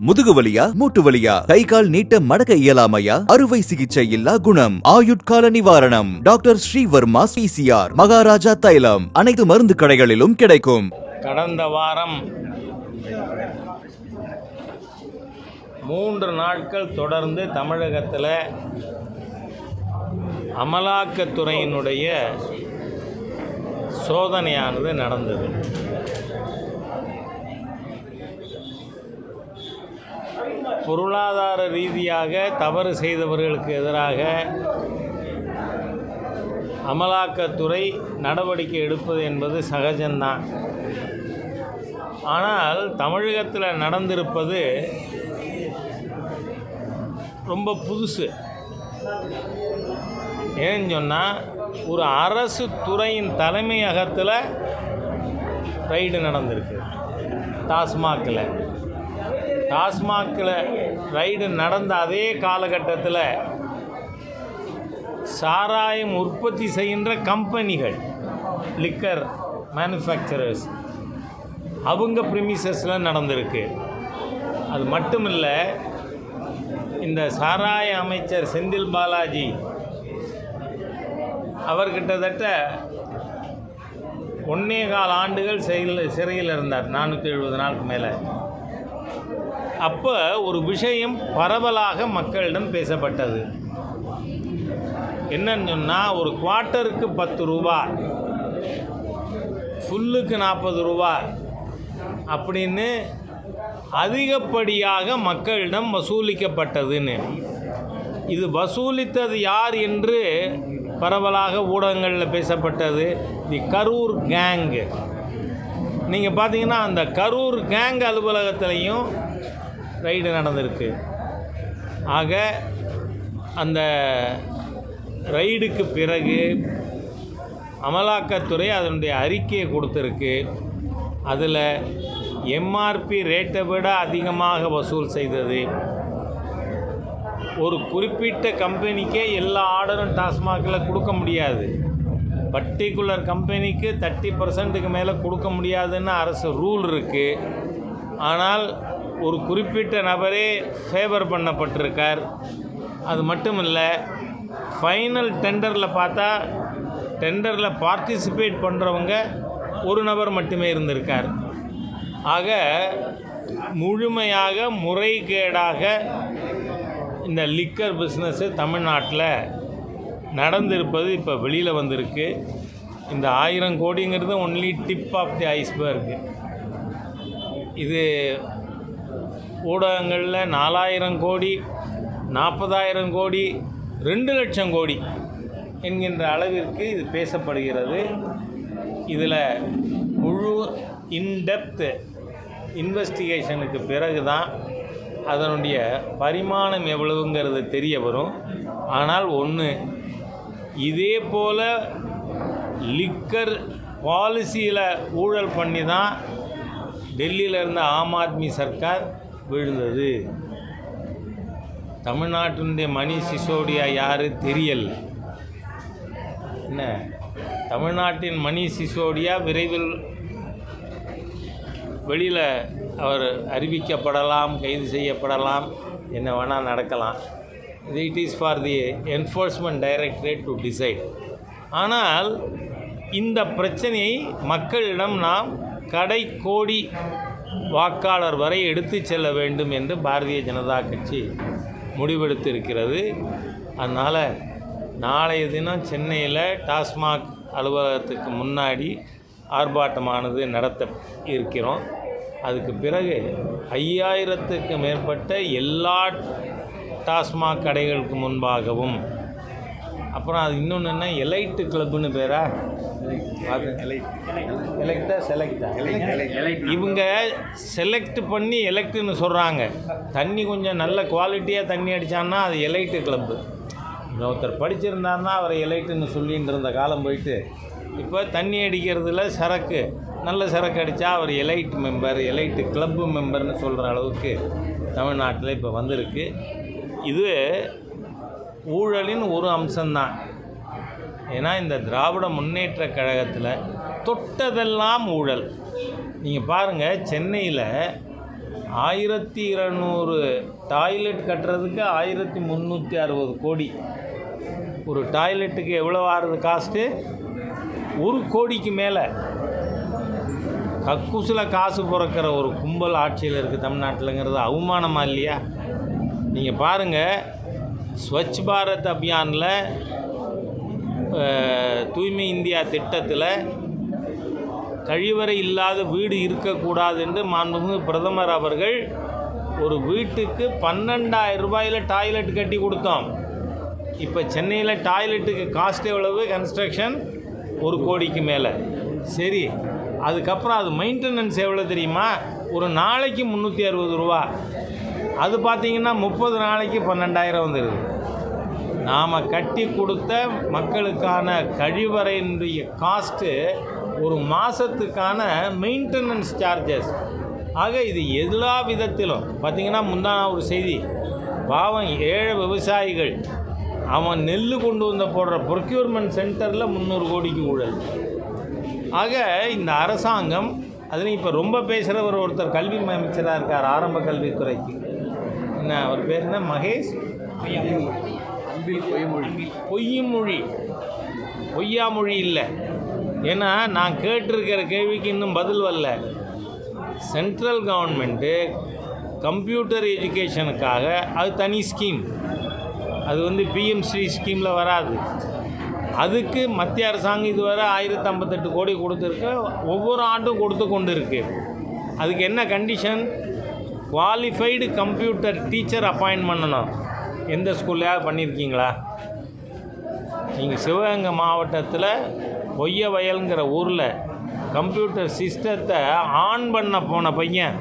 முதுகு வலியா மூட்டு வலியா கை கால் நீட்ட மடக்க இயலாமையா அறுவை சிகிச்சை இல்லா குணம் ஆயுட்கால நிவாரணம் டாக்டர் ஸ்ரீவர்மா பிசிஆர் மகாராஜா தைலம் அனைத்து மருந்து கடைகளிலும் கிடைக்கும். கடந்த வாரம் 3 நாட்கள் தொடர்ந்து தமிழகத்தில் அமலாக்கத்துறையினுடைய சோதனையானது நடந்தது. பொருளாதார ரீதியாக தவறு செய்தவர்களுக்கு எதிராக அமலாக்கத்துறை நடவடிக்கை எடுப்பது என்பது சகஜம்தான். ஆனால் தமிழகத்தில் நடந்திருப்பது ரொம்ப புதுசு. ஏன்னு சொன்னால், ஒரு அரசு துறையின் தலைமையகத்தில் ரைடு நடந்திருக்கு. டாஸ்மாகில் ரைடு நடந்த அதே காலகட்டத்தில் சாராயம் உற்பத்தி செய்கின்ற கம்பெனிகள், லிக்கர் மேனுஃபேக்சரர்ஸ், அவங்க ப்ரிமிசஸில் நடந்திருக்கு. அது மட்டும் இல்லை, இந்த சாராய அமைச்சர் செந்தில் பாலாஜி அவர் கிட்டத்தட்ட 1.25 ஆண்டுகள் சிறையில் இருந்தார், 470 நாளுக்கு மேலே. அப்போ ஒரு விஷயம் பரவலாக மக்களிடம் பேசப்பட்டது. என்னன்னு சொன்னால், ஒரு குவார்ட்டருக்கு 10 ரூபா, ஃபுல்லுக்கு 40 ரூபா அப்படின்னு அதிகப்படியாக மக்களிடம் வசூலிக்கப்பட்டதுன்னு. இது வசூலித்தது யார் என்று பரவலாக ஊடகங்களில் பேசப்பட்டது. தி கரூர் கேங். நீங்கள் பார்த்தீங்கன்னா, அந்த கரூர் கேங் அலுவலகத்திலையும் ரைடு நடந்திருக்கு. ஆக அந்த ரைடுக்கு பிறகு அமலாக்கத்துறை அதனுடைய அறிக்கையை கொடுத்துருக்கு. அதில் எம்ஆர்பி ரேட்டை விட அதிகமாக வசூல் செய்தது. ஒரு குறிப்பிட்ட கம்பெனிக்கே எல்லா ஆர்டரும் டாஸ்மாகில் கொடுக்க முடியாது. பர்டிகுலர் கம்பெனிக்கு 30% மேலே கொடுக்க முடியாதுன்னு அரசு ரூல் இருக்குது. ஆனால் ஒரு குறிப்பிட்ட நபரே ஃபேவர் பண்ணப்பட்டிருக்கார். அது மட்டும் இல்லை, ஃபைனல் டெண்டரில் பார்த்தா டெண்டரில் பார்ட்டிசிபேட் பண்ணுறவங்க ஒரு நபர் மட்டுமே இருந்திருக்கார். ஆக முழுமையாக முறைகேடாக இந்த லிக்கர் பிஸ்னஸ்ஸு தமிழ்நாட்டில் நடந்திருப்பது இப்போ வெளியில் வந்திருக்கு. இந்த 1000 கோடிங்கிறது only tip of the iceberg. இது ஊடகங்களில் 4000 கோடி, 40,000 கோடி, 2 லட்சம் கோடி என்கின்ற அளவிற்கு இது பேசப்படுகிறது. இதில் முழு இன்டெப்த் இன்வெஸ்டிகேஷனுக்கு பிறகு தான் அதனுடைய பரிமாணம் எவ்வளவுங்கிறது தெரிய வரும். ஆனால் ஒன்று, இதே போல் லிக்கர் பாலிசியில் ஊழல் பண்ணி தான் டெல்லியில் இருந்த ஆம் ஆத்மி சர்க்கார் விழுந்தது. தமிழ்நாட்டினுடைய மணிஷ் சிசோடியா யார் தெரியல. என்ன, தமிழ்நாட்டின் மணிஷ் சிசோடியா விரைவில் வெளியில் அவர் அறிவிக்கப்படலாம், கைது செய்யப்படலாம், என்ன வேணால் நடக்கலாம். It is for the enforcement directorate to decide. ஆனால் இந்த பிரச்சனையை மக்களிடம் நாம் கடைக்கோடி வாக்காளர் வரை எடுத்து செல்ல வேண்டும் என்று பாரதிய ஜனதா கட்சி முடிவெடுத்திருக்கிறது. அதனால் நாளைய தினம் சென்னையில் டாஸ்மாக் அலுவலகத்துக்கு முன்னாடி ஆர்ப்பாட்டமானது நடத்த இருக்கிறோம். அதுக்கு பிறகு 5000க்கு மேற்பட்ட எல்லா டாஸ்மாக் கடைகளுக்கு முன்பாகவும், அப்புறம் அது இன்னொன்று என்ன, எலைட்டு கிளப்புன்னு பேரா, இவங்க செலக்ட் பண்ணி எலெக்ட்னு சொல்கிறாங்க. தண்ணி கொஞ்சம் நல்ல குவாலிட்டியாக தண்ணி அடித்தான்னா அது எலைட்டு கிளப்பு. ஒருத்தர் படிச்சிருந்தாருன்னா அவரை எலைட்டுன்னு சொல்லிகிட்டு இருந்த காலம் போயிட்டு, இப்போ தண்ணி அடிக்கிறதுல சரக்கு, நல்ல சரக்கு அடித்தா அவர் எலைட் மெம்பர், எலைட்டு கிளப்பு மெம்பர்னு சொல்கிற அளவுக்கு தமிழ்நாட்டில் இப்போ வந்திருக்கு. இது ஊழலின் ஒரு அம்சம்தான். ஏன்னா இந்த திராவிட முன்னேற்ற கழகத்தில் தொட்டதெல்லாம் ஊழல். நீங்கள் பாருங்கள், சென்னையில் 1200 டாய்லெட் கட்டுறதுக்கு 1360 கோடி. ஒரு டாய்லெட்டுக்கு எவ்வளோ ஆகுது காஸ்ட்டு? 1 கோடிக்கு மேலே. கக்கூசில் காசு பிறக்கிற ஒரு கும்பல் ஆட்சியில் இருக்குது தமிழ்நாட்டில்ங்கிறது அவமானமா இல்லையா? நீங்கள் பாருங்கள், ஸ்வச் பாரத் அபியானில், தூய்மை இந்தியா திட்டத்தில் கழிவறை இல்லாத வீடு இருக்கக்கூடாது என்று மாண்புமிகு பிரதமர் அவர்கள் ஒரு வீட்டுக்கு 12,000 ரூபாயில் டாய்லெட் கட்டி கொடுத்தோம். இப்போ சென்னையில் டாய்லெட்டுக்கு காஸ்ட் எவ்வளவு? கன்ஸ்ட்ரக்ஷன் 1 கோடிக்கு மேலே. சரி, அதுக்கப்புறம் அது மெயின்டெனன்ஸ் எவ்வளோ தெரியுமா? ஒரு நாளைக்கு 360 ரூபா. அது பார்த்திங்கன்னா 30 நாளைக்கு 12,000 வந்துடுது. நாம் கட்டி கொடுத்த மக்களுக்கான கழிவறையினுடைய காஸ்ட்டு ஒரு மாதத்துக்கான மெயின்டெனன்ஸ் சார்ஜஸ். ஆக இது எல்லா விதத்திலும் பார்த்திங்கன்னா, முந்தான ஒரு செய்தி, பாவம் ஏழை விவசாயிகள், அவன் நெல் கொண்டு வந்து போடுற ப்ரொக்யூர்மெண்ட் சென்டரில் 300 கோடிக்கு ஊழல். ஆக இந்த அரசாங்கம், அதுலேயும் இப்போ ரொம்ப பேசுகிறவர் ஒருத்தர் கல்வி அமைச்சராக இருக்கார், ஆரம்ப கல்வித்துறைக்கு. என்ன அவர் பேர் என்ன? மகேஷ் பொய்யமொழி. பொய்யாமொழி இல்லை. ஏன்னா நான் கேட்டிருக்கிற கேள்விக்கு இன்னும் பதில் வரல. சென்ட்ரல் கவர்மெண்ட்டு கம்ப்யூட்டர் எஜுகேஷனுக்காக அது தனி ஸ்கீம், அது வந்து பிஎம்ஸ்ரீ ஸ்கீமில் வராது. அதுக்கு மத்திய அரசாங்கம் இதுவரை 1058 கோடி கொடுத்துருக்கு, ஒவ்வொரு ஆண்டும் கொடுத்து கொண்டு இருக்கு. அதுக்கு என்ன condition? Qualified computer teacher appoint பண்ணணும். எந்த ஸ்கூல்லையாவது பண்ணியிருக்கீங்களா? நீங்கள் சிவகங்கை மாவட்டத்தில் பொய்ய வயலுங்கிற ஊரில் கம்ப்யூட்டர் சிஸ்டத்தை ஆன் பண்ண போன பையன்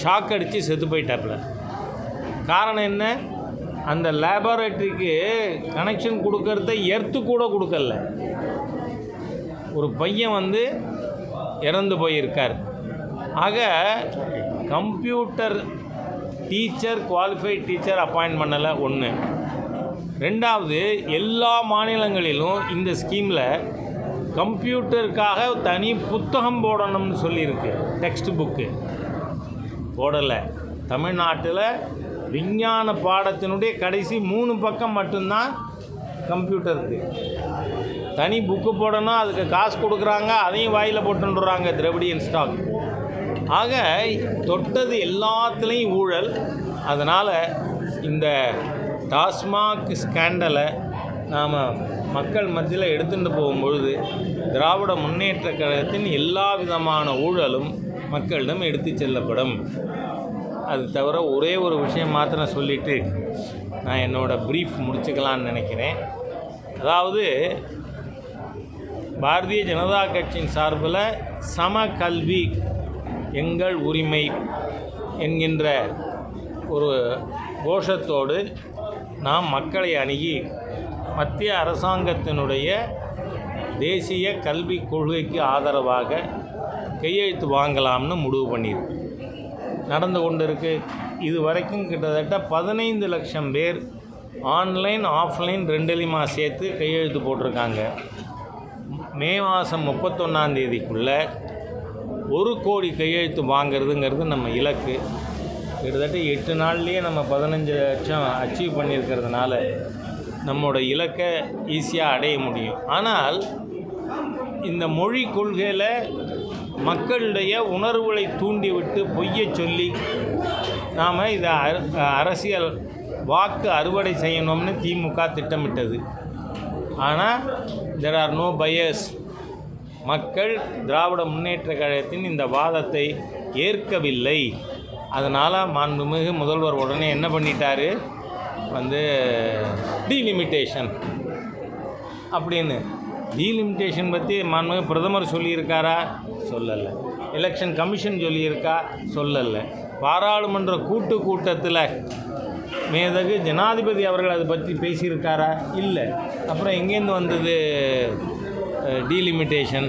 ஷாக் அடித்து செத்து போயிட்டாப்புல. காரணம் என்ன? அந்த லேபரேட்டரிக்கு கனெக்ஷன் கொடுக்கறத எர்த்து கூட கொடுக்கல. ஒரு பையன் வந்து இறந்து போயிருக்கார். ஆக computer teacher, qualified teacher appoint பண்ணலை. ஒன்று. ரெண்டாவது, எல்லா மாநிலங்களிலும் இந்த ஸ்கீமில் கம்ப்யூட்டருக்காக தனி புத்தகம் போடணும்னு சொல்லியிருக்கு. டெக்ஸ்ட் புக்கு போடலை. தமிழ்நாட்டில் விஞ்ஞான பாடத்தினுடைய கடைசி 3 பக்கம் மட்டும்தான் கம்ப்யூட்டருக்கு. தனி புக்கு போடணும், அதுக்கு காசு கொடுக்குறாங்க, அதையும் வாயில் போட்டுன்றாங்க திரவிடியன் ஸ்டாக். ஆக தொட்டது எல்லாத்துலேயும் ஊழல். அதனால் இந்த டாஸ்மாக் ஸ்கேண்டலை நாம் மக்கள் மத்தியில் எடுத்துகிட்டு போகும்பொழுது திராவிட முன்னேற்ற கழகத்தின் எல்லா விதமான ஊழலும் மக்களிடம் எடுத்து செல்லப்படும். அது தவிர ஒரே ஒரு விஷயம் மாத்திரம் சொல்லிவிட்டு நான் என்னோடய ப்ரீஃப் முடிச்சுக்கலான்னு நினைக்கிறேன். அதாவது பாரதிய ஜனதா கட்சியின் சார்பில் சம கல்வி எங்கள் உரிமை என்கின்ற ஒரு கோஷத்தோடு நாம் மக்களை அணுகி மத்திய அரசாங்கத்தினுடைய தேசிய கல்விக் கொள்கைக்கு ஆதரவாக கையெழுத்து வாங்கலாம்னு முடிவு பண்ணியிருக்கு. நடந்து கொண்டு இருக்கு. இது வரைக்கும் கிட்டத்தட்ட 15 லட்சம் பேர் ஆன்லைன் ஆஃப்லைன் ரெண்டுலேயுமா சேர்த்து கையெழுத்து போட்டிருக்காங்க. மே மாதம் 31ஆம் தேதிக்குள்ளே 1 கோடி கையெழுத்து வாங்கிறதுங்கிறது நம்ம இலக்கு. கிட்டத்தட்ட 8 நாள்லேயே நம்ம 15 லட்சம் அச்சீவ் பண்ணியிருக்கிறதுனால நம்மளோட இலக்கை ஈஸியாக அடைய முடியும். ஆனால் இந்த மொழி கொள்கையில் மக்களுடைய உணர்வுகளை தூண்டிவிட்டு பொய்யை சொல்லி நாம் இதை அரசியல் வாக்கு அறுவடை செய்யணும்னு திமுக திட்டமிட்டது. ஆனால் there are no buyers. மக்கள் திராவிட முன்னேற்ற கழகத்தின் இந்த வாதத்தை ஏற்கவில்லை. அதனால் மாண்புமிகு முதல்வர் உடனே என்ன பண்ணிட்டாரு, வந்து டீலிமிட்டேஷன் அப்படின்னு. டீலிமிட்டேஷன் பற்றி மாண்புமிகு பிரதமர் சொல்லியிருக்காரா? சொல்லலை. எலெக்ஷன் கமிஷன் சொல்லியிருக்கா? சொல்லலை. பாராளுமன்ற கூட்டத்தில் மேதகு ஜனாதிபதி அவர்கள் அதை பற்றி பேசியிருக்காரா? இல்லை. அப்புறம் எங்கேருந்து வந்தது டீலிமிட்டேஷன்?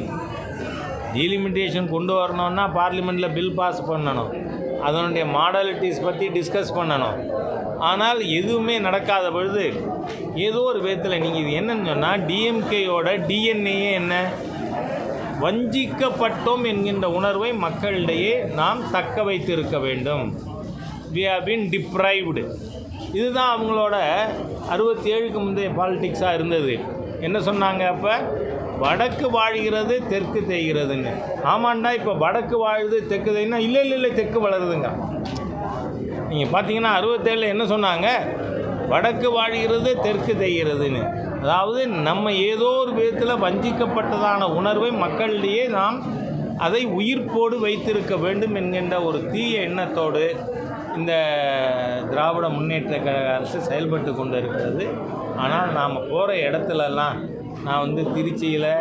டீலிமிட்டேஷன் கொண்டு வரணுன்னா பார்லிமெண்ட்டில் பில் பாஸ் பண்ணணும், அதனுடைய மாடலிட்டிஸ் பற்றி டிஸ்கஸ் பண்ணணும். ஆனால் எதுவுமே நடக்காத பொழுது ஏதோ ஒரு விதத்தில் நீங்கள் இது என்னன்னு சொன்னால், டிஎம்கேயோட டிஎன்ஏயே என்ன, வஞ்சிக்கப்பட்டோம் என்கின்ற உணர்வை மக்களிடையே நாம் தக்க வைத்திருக்க வேண்டும். we have been deprived. இதுதான் அவங்களோட 67க்கு முந்தைய பாலிடிக்ஸாக இருந்தது. என்ன சொன்னாங்க அப்போ? வடக்கு வாழ்கிறது தெற்கு தேய்கிறதுங்க. ஆமாண்டா, இப்போ வடக்கு வாழுது தெற்கு தேய்னா இல்லை தெற்கு வளருதுங்க. நீங்கள் பார்த்தீங்கன்னா 67 என்ன சொன்னாங்க? வடக்கு வாழ்கிறது தெற்கு தேய்கிறதுன்னு. அதாவது நம்ம ஏதோ ஒரு விதத்தில் வஞ்சிக்கப்பட்டதான உணர்வை மக்களிடையே நாம் அதை உயிர்ப்போடு வைத்திருக்க வேண்டும் என்கின்ற ஒரு தீய எண்ணத்தோடு இந்த திராவிட முன்னேற்ற கழக அரசு செயல்பட்டு கொண்டு இருக்கிறது. ஆனால் நாம் போகிற இடத்துலலாம், நான் திருச்சியில்,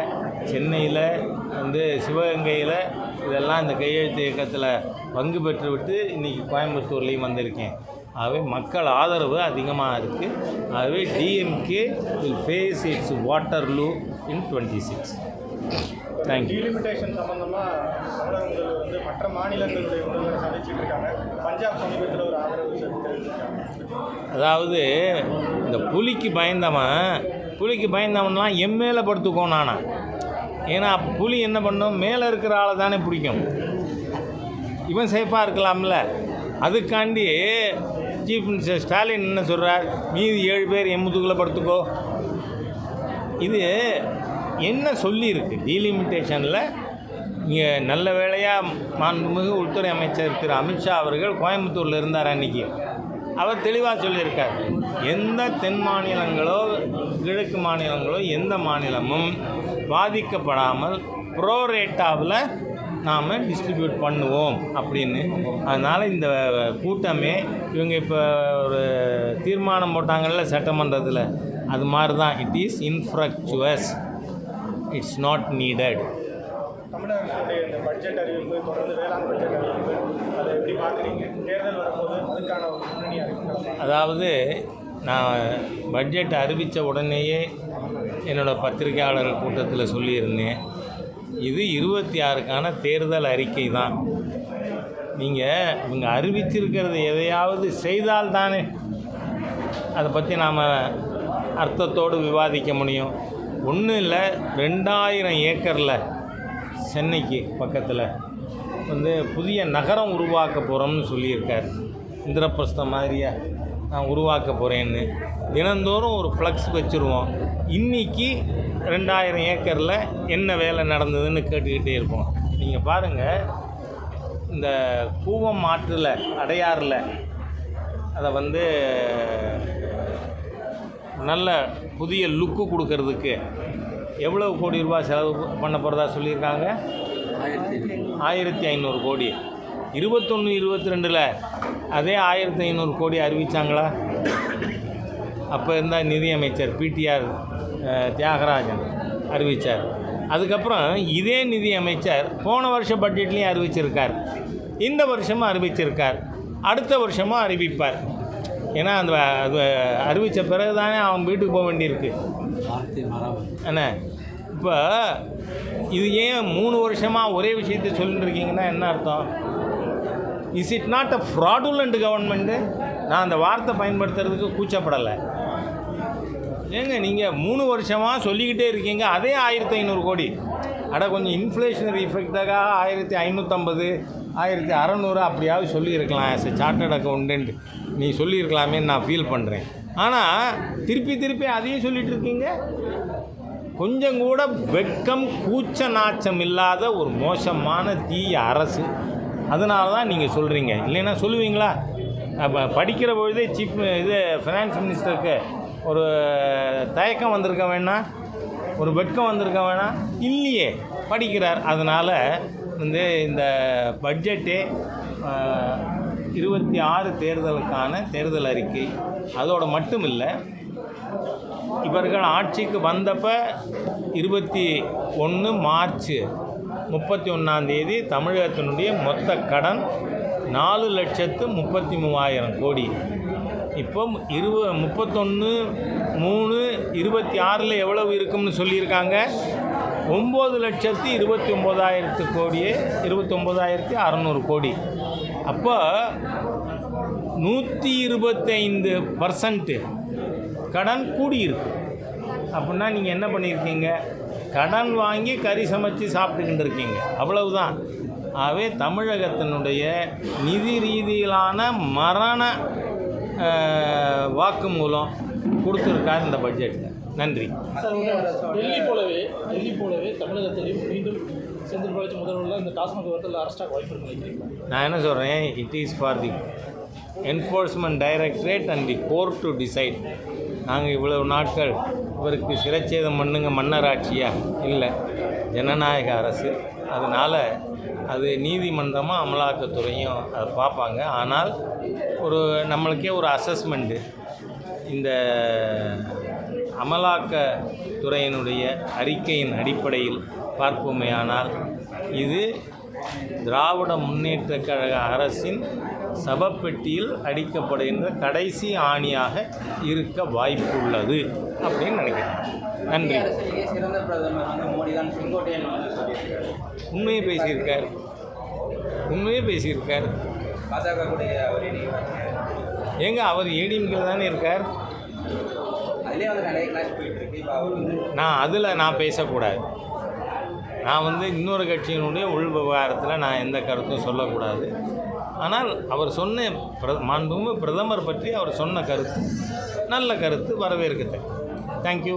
சென்னையில், சிவகங்கையில் இதெல்லாம் இந்த கையெழுத்து இயக்கத்தில் பங்கு பெற்றுவிட்டு இன்றைக்கி கோயம்புத்தூர்லேயும் வந்திருக்கேன். ஆகவே மக்கள் ஆதரவு அதிகமாக இருக்குது. ஆகவே DMK will face its Waterloo in 26. Thank you. Delimitation சம்பந்தமாக தமிழகங்கள் மற்ற மாநிலங்களுடைய முதல்வரை சந்திச்சுட்டு இருக்காங்க. பஞ்சாப் சமீபத்தில் ஒரு ஆதரவு தெரிவிச்சிருக்காங்க. அதாவது இந்த புலிக்கு பயந்தவன்லாம் மேலே படுத்துக்கோம் நானா. ஏன்னா அப்போ புலி என்ன பண்ணும்? மேலே இருக்கிற ஆளை தானே பிடிக்கும். இவன் சேஃபாக இருக்கலாம்ல. அதுக்காண்டி சீஃப் மினிஸ்டர் ஸ்டாலின் என்ன சொல்கிறார்? மீதி 7 பேர் முதுகுல படுத்துக்கோ. இது என்ன சொல்லியிருக்கு டீலிமிட்டேஷனில்? இங்கே நல்ல வேளையாக மாண்புமிகு உள்துறை அமைச்சர் திரு அமித்ஷா அவர்கள் கோயம்புத்தூரில் இருந்தார் அன்றைக்கி. அவர் தெளிவாக சொல்லியிருக்கார், எந்த தென் மாநிலங்களோ கிழக்கு மாநிலங்களோ எந்த மாநிலமும் பாதிக்கப்படாமல் ப்ரோரேட்டாவில் நாம் டிஸ்ட்ரிபியூட் பண்ணுவோம் அப்படின்னு. அதனால் இந்த கூட்டமே இவங்க இப்போ ஒரு தீர்மானம் போட்டாங்கல்ல சட்டமன்றத்தில், அது மாதிரி தான். It is infructuous, it's not needed. தமிழகத்துடைய இந்த பட்ஜெட் அறிவிப்பு, தொடர்ந்து வேளாண் பட்ஜெட் அறிவிப்பு, அதை எப்படி பார்க்குறீங்க? தேர்தல் வரும்போது அதுக்கான ஒரு முன்னணி அறிவிப்பு. அதாவது நான் பட்ஜெட் அறிவித்த உடனேயே என்னோடய பத்திரிகையாளர்கள் கூட்டத்தில் சொல்லியிருந்தேன், இது 26க்கான தேர்தல் அறிக்கை தான். நீங்கள் இவங்க அறிவிச்சிருக்கிறது எதையாவது செய்தால் தானே அதை பற்றி நாம் அர்த்தத்தோடு விவாதிக்க முடியும். ஒன்றும் இல்லை, 2000 ஏக்கரில் சென்னைக்கு பக்கத்தில் புதிய நகரம் உருவாக்க போகிறோம்னு சொல்லியிருக்கார். இந்திரபிரஸ்தம் மாதிரியா நான் உருவாக்க போகிறேன்னு தினந்தோறும் ஒரு ஃப்ளக்ஸ் வச்சுருவோம். இன்றைக்கி 2000 ஏக்கரில் என்ன வேலை நடந்ததுன்னு கேட்டுக்கிட்டே இருப்போம். நீங்கள் பாருங்கள், இந்த கூவம் ஆற்றில் அடையாறில் அதை நல்ல புதிய லுக்கு கொடுக்கறதுக்கு எவ்வளவு கோடி ரூபாய் செலவு பண்ண போகிறதா சொல்லியிருக்காங்க? 1500 கோடி. 21-22 அதே 1500 கோடி அறிவித்தாங்களா? அப்போ இருந்தால் நிதியமைச்சர் பிடிஆர் தியாகராஜன் அறிவித்தார். அதுக்கப்புறம் இதே நிதியமைச்சர் போன வருஷ பட்ஜெட்லேயும் அறிவிச்சிருக்கார், இந்த வருஷமும் அறிவிச்சிருக்கார், அடுத்த வருஷமும் அறிவிப்பார். ஏன்னா அந்த அறிவித்த பிறகு தானே அவன் வீட்டுக்கு போக வேண்டியிருக்கு என்ன. இப்போ இது ஏன் 3 வருஷமாக ஒரே விஷயத்தை சொல்லிட்டு இருக்கீங்கன்னா என்ன அர்த்தம்? Is it not a fraudulent government? நான் அந்த வார்த்தை பயன்படுத்துறதுக்கு கூச்சப்படலை. ஏங்க நீங்கள் 3 வருஷமாக சொல்லிக்கிட்டே இருக்கீங்க அதே 1500 கோடி. கொஞ்சம் இன்ஃப்ளேஷனரி எஃபெக்டாக 1550, 1600 அப்படியாவது சொல்லியிருக்கலாம். ஆஸ் எ சார்ட்டர்ட் அக்கௌண்டன்ட் நீ சொல்லியிருக்கலாமே நான் ஃபீல் பண்ணுறேன். ஆனால் திருப்பி அதையும் சொல்லிகிட்டு இருக்கீங்க. கொஞ்சம் கூட வெட்கம் கூச்ச நாச்சம் இல்லாத ஒரு மோசமான தீய அரசு. அதனால தான் நீங்கள் சொல்கிறீங்க. இல்லைன்னா சொல்லுவீங்களா? அப்போ படிக்கிற பொழுதே ஃபினான்ஸ் மினிஸ்டருக்கு ஒரு தயக்கம் வந்திருக்க வேணாம், ஒரு வெட்கம் வந்திருக்க வேணாம்? இல்லையே, படிக்கிறார். அதனால் இந்த பட்ஜெட்டே 26 தேர்தலுக்கான தேர்தல் அறிக்கை. அதோடு மட்டும் இல்லை, இவர்கள் ஆட்சிக்கு வந்தப்போ 21 மார்ச் 31 தமிழகத்தினுடைய மொத்த கடன் 4,33,000 கோடி. இப்போ 31/3/26 எவ்வளவு இருக்கும்னு சொல்லியிருக்காங்க? 9,29,000 கோடியே, 29,600 கோடி. அப்போ 125% கடன் கூடியிருக்கு. அப்படின்னா நீங்கள் என்ன பண்ணியிருக்கீங்க? கடன் வாங்கி கறி சமைச்சு சாப்பிட்டுக்கிட்டு இருக்கீங்க, அவ்வளவுதான். ஆகவே தமிழகத்தினுடைய நிதி ரீதியிலான மரண வாக்குமூலம் கொடுத்துருக்கார் இந்த பட்ஜெட்டில். நன்றி. டெல்லி போலவே தமிழகத்திலையும் மீண்டும் செந்தில் பாலாஜி முதல்வர்கள் இந்த டாஸ்மாக் விவரத்தில் அரெஸ்டாக வாய்ப்பு நினைக்கிறீங்களா? நான் என்ன சொல்கிறேன், it is for the enforcement directorate and the court to decide. நாங்கள் இவ்வளவு நாட்கள் இவருக்கு சிறைச்சேதம் பண்ணுங்க மன்னராட்சியா இல்லை, ஜனநாயக அரசு. அதனால் அது நீதிமன்றமாக அமலாக்கத்துறையும் அதை பார்ப்பாங்க. ஆனால் நம்மளுக்கே ஒரு அசஸ்மெண்ட்டு, இந்த அமலாக்கத்துறையினுடைய அறிக்கையின் அடிப்படையில் பார்ப்போமேயானால் இது திராவிட முன்னேற்றக் கழக அரசின் சபப்பெட்டியில் அடிக்கப்படுகின்ற கடைசி ஆணியாக இருக்க வாய்ப்புள்ளது அப்படின்னு நினைக்கிறேன். நன்றி. சிறந்த பிரதமர் மோடி தான் செங்கோட்டையன் உண்மையை பேசியிருக்கார். பாஜக கூட அவர் ஏடிஎம்கேல தானே இருக்கார். அதிலே நிறைய கிளாஸ் போயிட்டு இருக்கு. இப்போ அவர் நான் பேசக்கூடாது. நான் இன்னொரு கட்சியினுடைய உள் விவகாரத்தில் நான் எந்த கருத்தும் சொல்லக்கூடாது. ஆனால் அவர் சொன்ன மாண்புமிகு பிரதமர் பற்றி அவர் சொன்ன கருத்து நல்ல கருத்து, வரவேற்கத்தக்க. தேங்க்யூ.